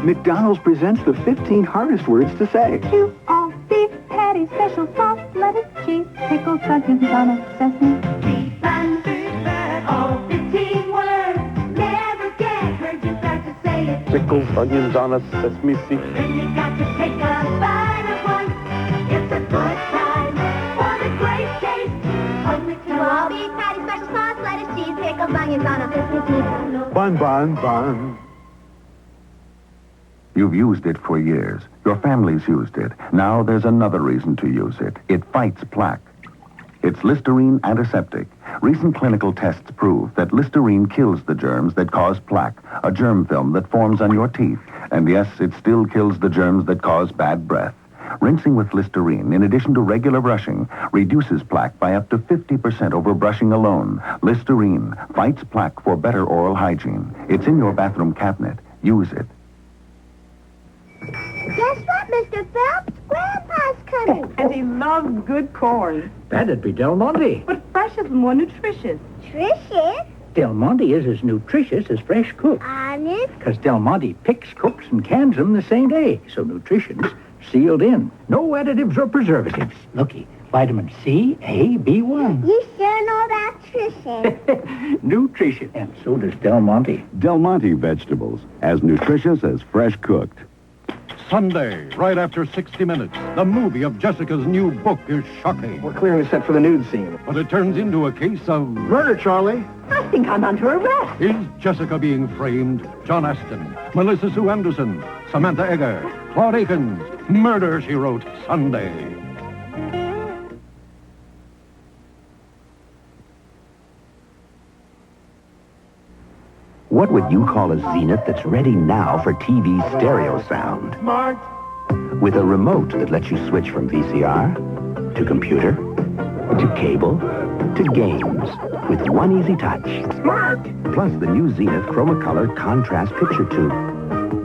McDonald's presents the 15 hardest words to say. 2 all beef patty, special sauce, lettuce, cheese, pickles, onions on a sesame. Beef and all 15 words. Never get hurt, just got to say it. Pickles, onions on a sesame seed. Then you got to take a bite at once. It's a good time for the great taste of McDonald's. 2 all beef patty, special sauce, lettuce, cheese, pickles, onions on a sesame seed. Bun, bun, bun. You've used it for years. Your family's used it. Now there's another reason to use it. It fights plaque. It's Listerine antiseptic. Recent clinical tests prove that Listerine kills the germs that cause plaque, a germ film that forms on your teeth. And yes, it still kills the germs that cause bad breath. Rinsing with Listerine, in addition to regular brushing, reduces plaque by up to 50% over brushing alone. Listerine fights plaque for better oral hygiene. It's in your bathroom cabinet. Use it. Guess what, Mr. Phelps? Grandpa's coming. And he loves good corn. That'd be Del Monte. But fresh is more nutritious. Tricious? Del Monte is as nutritious as fresh cooked. Honest? Because Del Monte picks, cooks, and cans them the same day. So nutrition's sealed in. No additives or preservatives. Looky, vitamin C, A, B1. You sure know that, Tricia. Nutrition. And so does Del Monte. Del Monte vegetables, as nutritious as fresh cooked. Sunday, right after 60 Minutes, the movie of Jessica's new book is shocking. We're clearing the set for the nude scene. But it turns into a case of... Murder, Charlie. I think I'm under arrest. Is Jessica being framed? John Aston, Melissa Sue Anderson, Samantha Egger, Claude Akins. Murder, she wrote, Sunday. What would you call a Zenith that's ready now for TV stereo sound? Smart. With a remote that lets you switch from VCR to computer to cable to games with one easy touch. Smart. Plus the new Zenith Chromacolor Contrast Picture Tube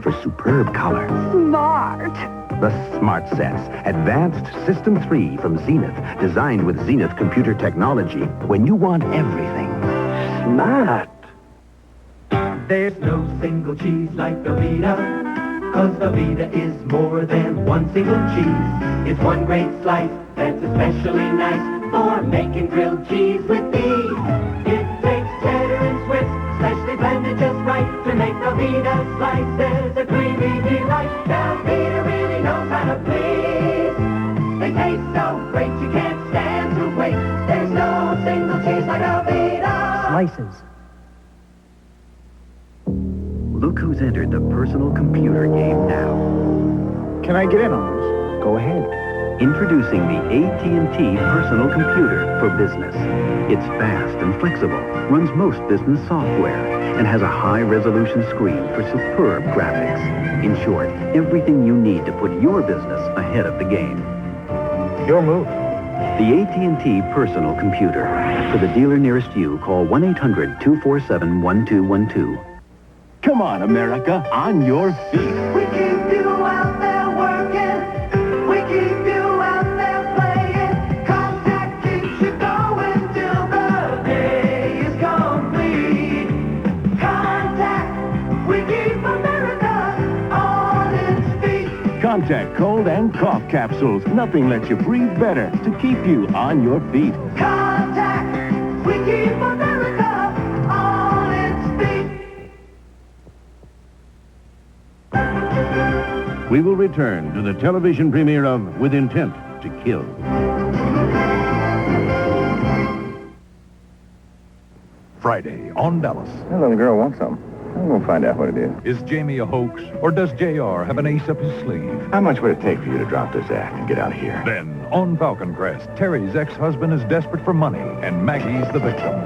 for superb color. Smart. The Smart Sense, Advanced System 3 from Zenith, designed with Zenith computer technology when you want everything. Smart. There's no single cheese like Velveeta, 'cause Velveeta is more than one single cheese. It's one great slice that's especially nice for making grilled cheese with ease. It takes cheddar and Swiss, specially blended just right to make Velveeta slices a creamy delight. Velveeta really knows how to please. They taste so great you can't stand to wait. There's no single cheese like Velveeta. Slices. Look who's entered the personal computer game now. Can I get in on this? Go ahead. Introducing the AT&T Personal Computer for Business. It's fast and flexible, runs most business software, and has a high-resolution screen for superb graphics. In short, everything you need to put your business ahead of the game. Your move. The AT&T Personal Computer. For the dealer nearest you, call 1-800-247-1212. Come on, America, on your feet. We keep you out there working. We keep you out there playing. Contact keeps you going till the day is complete. Contact, we keep America on its feet. Contact cold and cough capsules. Nothing lets you breathe better to keep you on your feet. Contact, we keep America on its feet. We will return to the television premiere of With Intent to Kill. Friday on Dallas. That little girl wants something. I'm going to find out what it is. Is Jamie a hoax, or does JR have an ace up his sleeve? How much would it take for you to drop this act and get out of here? Then, on Falcon Crest, Terry's ex-husband is desperate for money, and Maggie's the victim.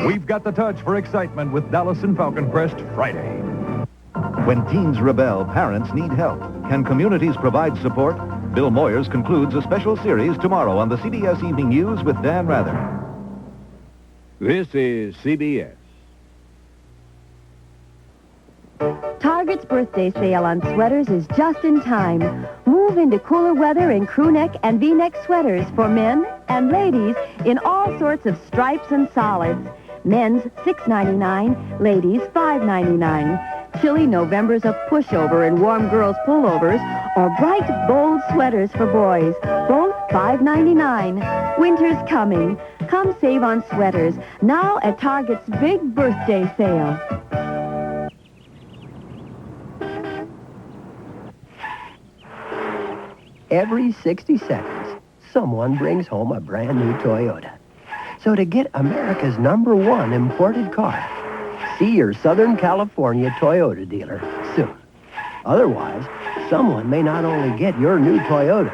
We've got the touch for excitement with Dallas and Falcon Crest Friday. When teens rebel, parents need help. Can communities provide support? Bill Moyers concludes a special series tomorrow on the CBS Evening News with Dan Rather. This is CBS. Target's birthday sale on sweaters is just in time. Move into cooler weather in crew neck and V-neck sweaters for men and ladies in all sorts of stripes and solids. Men's $6.99, ladies $5.99. chilly Novembers of pushover and warm girls pullovers, or bright, bold sweaters for boys. Both $5.99. Winter's coming. Come save on sweaters, now at Target's big birthday sale. Every 60 seconds, someone brings home a brand new Toyota. So to get America's #1 imported car, see your Southern California Toyota dealer soon. Otherwise, someone may not only get your new Toyota,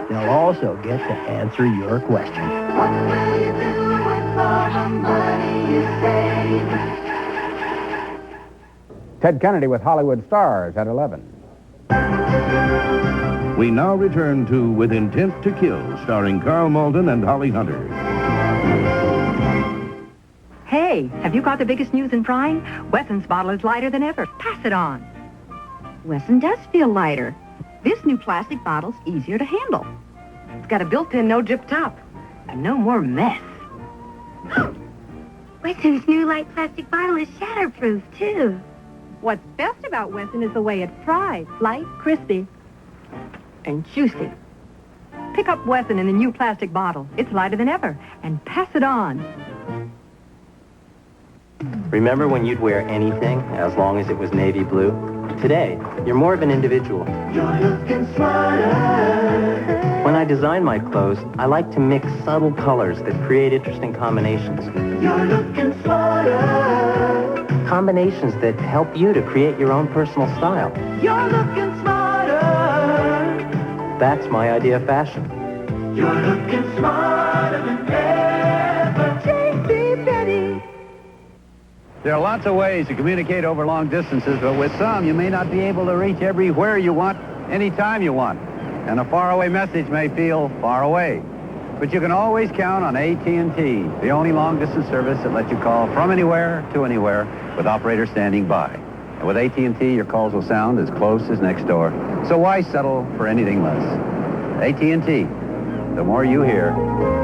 they'll also get to answer your question. What will you do with all the money you save? Ted Kennedy with Hollywood Stars at 11. We now return to With Intent to Kill, starring Carl Malden and Holly Hunter. Hey, have you got the biggest news in frying? Wesson's bottle is lighter than ever. Pass it on. Wesson does feel lighter. This new plastic bottle's easier to handle. It's got a built-in no-drip top and no more mess. Wesson's new light plastic bottle is shatterproof, too. What's best about Wesson is the way it fries. Light, crispy, and juicy. Pick up Wesson in the new plastic bottle. It's lighter than ever. And pass it on. Remember when you'd wear anything as long as it was navy blue? Today, you're more of an individual. You're looking smarter. When I design my clothes, I like to mix subtle colors that create interesting combinations. You're looking smarter. Combinations that help you to create your own personal style. You're looking smarter. That's my idea of fashion. You're looking smarter than ever. JCPenney. There are lots of ways to communicate over long distances, but with some, you may not be able to reach everywhere you want, anytime you want. And a faraway message may feel far away. But you can always count on AT&T, the only long-distance service that lets you call from anywhere to anywhere with operators standing by. And with AT&T, your calls will sound as close as next door. So why settle for anything less? AT&T, the more you hear,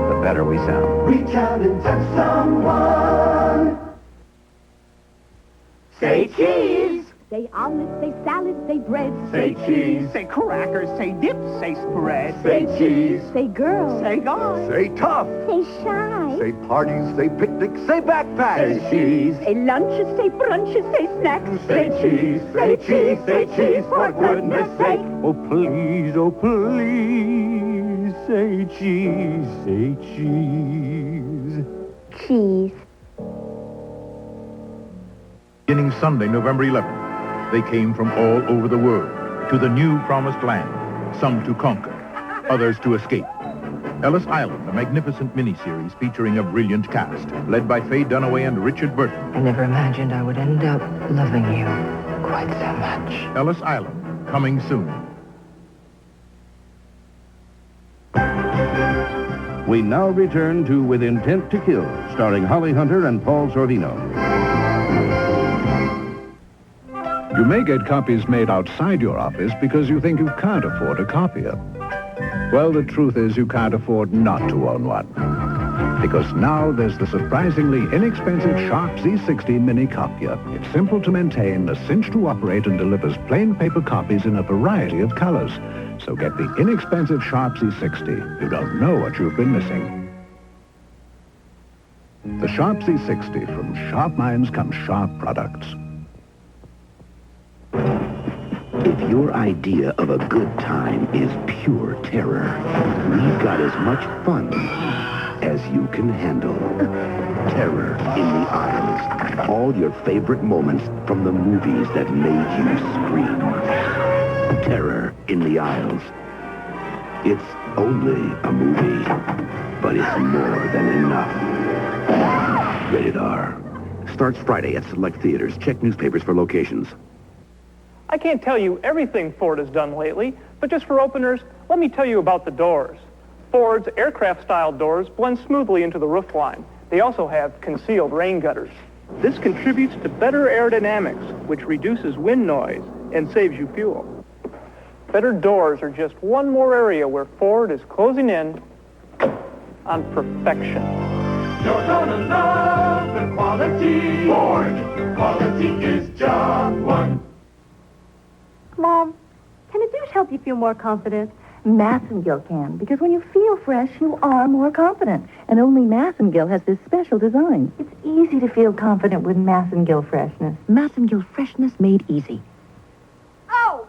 the better we sound. Reach out and touch someone. Say cheese. Say omelets, say salads, say bread. Say cheese. Say crackers, say dips, say spread. Say cheese. Say girls. Say guys. Say tough. Say shy. Say parties, say picnics, say backpacks. Say cheese. Say lunches, say brunches, say snacks. Say cheese. Say cheese. Say cheese, for goodness sake. Oh, please, say cheese, say cheese. Cheese. Beginning Sunday, November 11th, they came from all over the world to the new promised land, some to conquer, others to escape. Ellis Island, a magnificent miniseries featuring a brilliant cast, led by Faye Dunaway and Richard Burton. I never imagined I would end up loving you quite so much. Ellis Island, coming soon. We now return to With Intent to Kill, starring Holly Hunter and Paul Sorvino. You may get copies made outside your office because you think you can't afford a copier. Well, the truth is you can't afford not to own one. Because now there's the surprisingly inexpensive Sharp Z60 mini copier. It's simple to maintain, a cinch to operate, and delivers plain paper copies in a variety of colors. So get the inexpensive Sharp Z60. You don't know what you've been missing. The Sharp Z60, from sharp minds come sharp products. If your idea of a good time is pure terror, we've got as much fun as you can handle. Terror in the Aisles. All your favorite moments from the movies that made you scream. Terror in the Aisles. It's only a movie, but it's more than enough. Rated R. Starts Friday at select theaters. Check newspapers for locations. I can't tell you everything Ford has done lately, but just for openers, let me tell you about the doors. Ford's aircraft-style doors blend smoothly into the roofline. They also have concealed rain gutters. This contributes to better aerodynamics, which reduces wind noise and saves you fuel. Better doors are just one more area where Ford is closing in on perfection. You're gonna love the quality. Ford. Quality is job one. Mom, can a douche help you feel more confident? Massengil can, because when you feel fresh, you are more confident. And only Massengil has this special design. It's easy to feel confident with Massengil freshness. Massengil freshness made easy. Oh!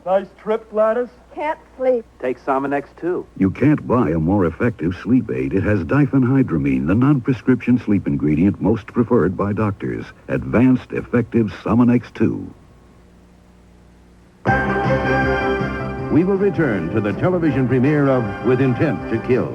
Nice trip, Gladys. Can't sleep. Take Sominex, too. You can't buy a more effective sleep aid. It has diphenhydramine, the non-prescription sleep ingredient most preferred by doctors. Advanced, effective Sominex 2. We will return to the television premiere of With Intent to Kill.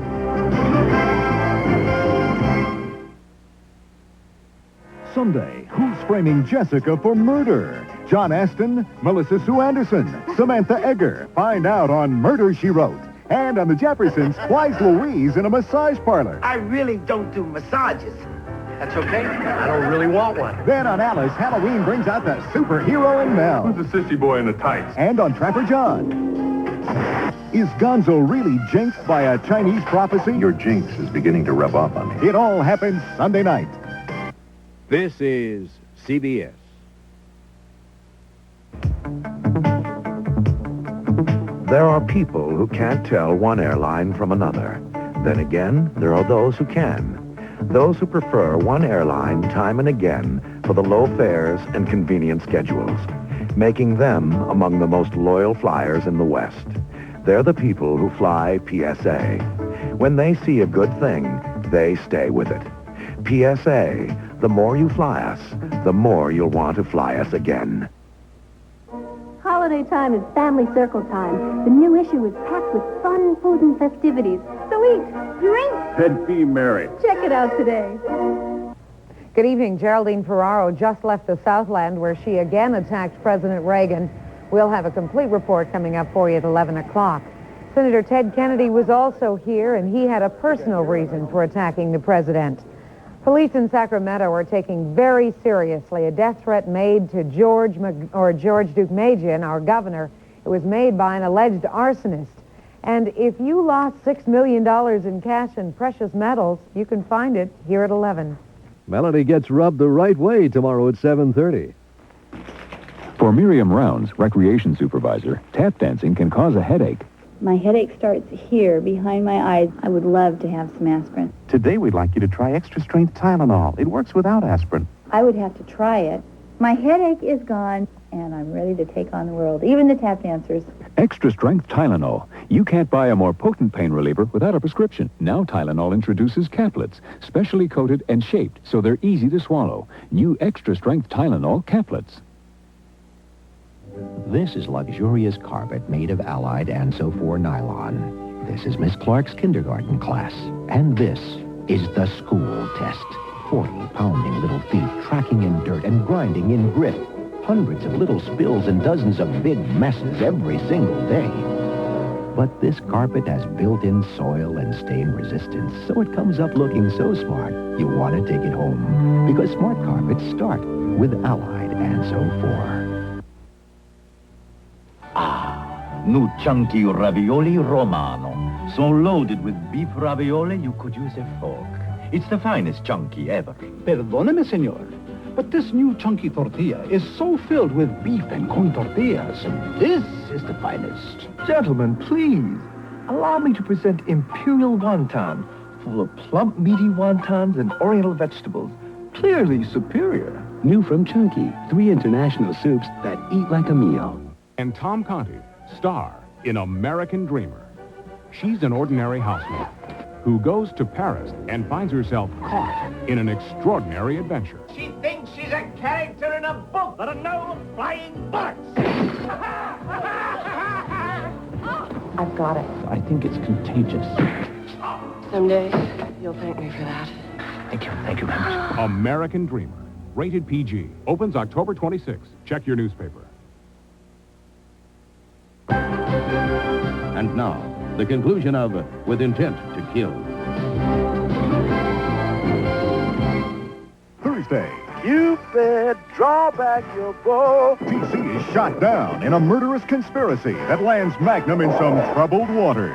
Sunday, who's framing Jessica for murder? John Aston, Melissa Sue Anderson, Samantha Egger. Find out on Murder, She Wrote. And on the Jeffersons, why's Louise in a massage parlor? I really don't do massages. That's okay. I don't really want one. Then on Alice, Halloween brings out the superhero in Mel. Who's the sissy boy in the tights? And on Trapper John. Is Gonzo really jinxed by a Chinese prophecy? Your jinx is beginning to rub off on me. It all happens Sunday night. This is CBS. There are people who can't tell one airline from another. Then again, there are those who can. Those who prefer one airline time and again for the low fares and convenient schedules, making them among the most loyal flyers in the West. They're the people who fly PSA. When they see a good thing, they stay with it. PSA, the more you fly us, the more you'll want to fly us again. Holiday time is family circle time. The new issue is packed with fun, food, and festivities. So eat, drink, And be merry. check it out today. Good evening. Geraldine Ferraro just left the Southland where she again attacked President Reagan. We'll have a complete report coming up for you at 11 o'clock. Senator Ted Kennedy was also here, and he had a personal reason for attacking the president. Police in Sacramento are taking very seriously a death threat made to George Deukmejian, our governor. It was made by an alleged arsonist. And if you lost $6 million in cash and precious metals, you can find it here at 11. Melody gets rubbed the right way tomorrow at 7:30. For Miriam Rounds, recreation supervisor, tap dancing can cause a headache. My headache starts here, behind my eyes. I would love to have some aspirin. Today we'd like you to try extra-strength Tylenol. It works without aspirin. I would have to try it. My headache is gone, and I'm ready to take on the world, even the tap dancers. Extra strength Tylenol. You can't buy a more potent pain reliever without a prescription. Now Tylenol introduces caplets, specially coated and shaped so they're easy to swallow. New extra strength Tylenol caplets. This is luxurious carpet made of allied Anso IV nylon. This is Miss Clark's kindergarten class. And this is the school test. 40 pounding little feet tracking in dirt and grinding in grit. Hundreds of little spills and dozens of big messes every single day. But this carpet has built-in soil and stain resistance, so it comes up looking so smart, you want to take it home. Because smart carpets start with allied Anso IV. New chunky ravioli romano. So loaded with beef ravioli, you could use a fork. It's the finest chunky ever. Perdóneme, señor, but this new chunky tortilla is so filled with beef and corn tortillas. This is the finest. Gentlemen, please, allow me to present Imperial Wonton, full of plump, meaty wontons and oriental vegetables. Clearly superior. New from Chunky, 3 international soups that eat like a meal. And Tom Conti, star in American Dreamer. She's an ordinary housemaid who goes to Paris and finds herself caught in an extraordinary adventure. She thinks she's a character in a book, but a no flying bullets. I've got it. I think it's contagious. Someday, you'll thank me for that. Thank you very much. American Dreamer, rated PG, opens October 26th. Check your newspaper. And now, the conclusion of With Intent to Kill. Thursday, Cupid, draw back your bow. TC is shot down in a murderous conspiracy that lands Magnum in some troubled waters.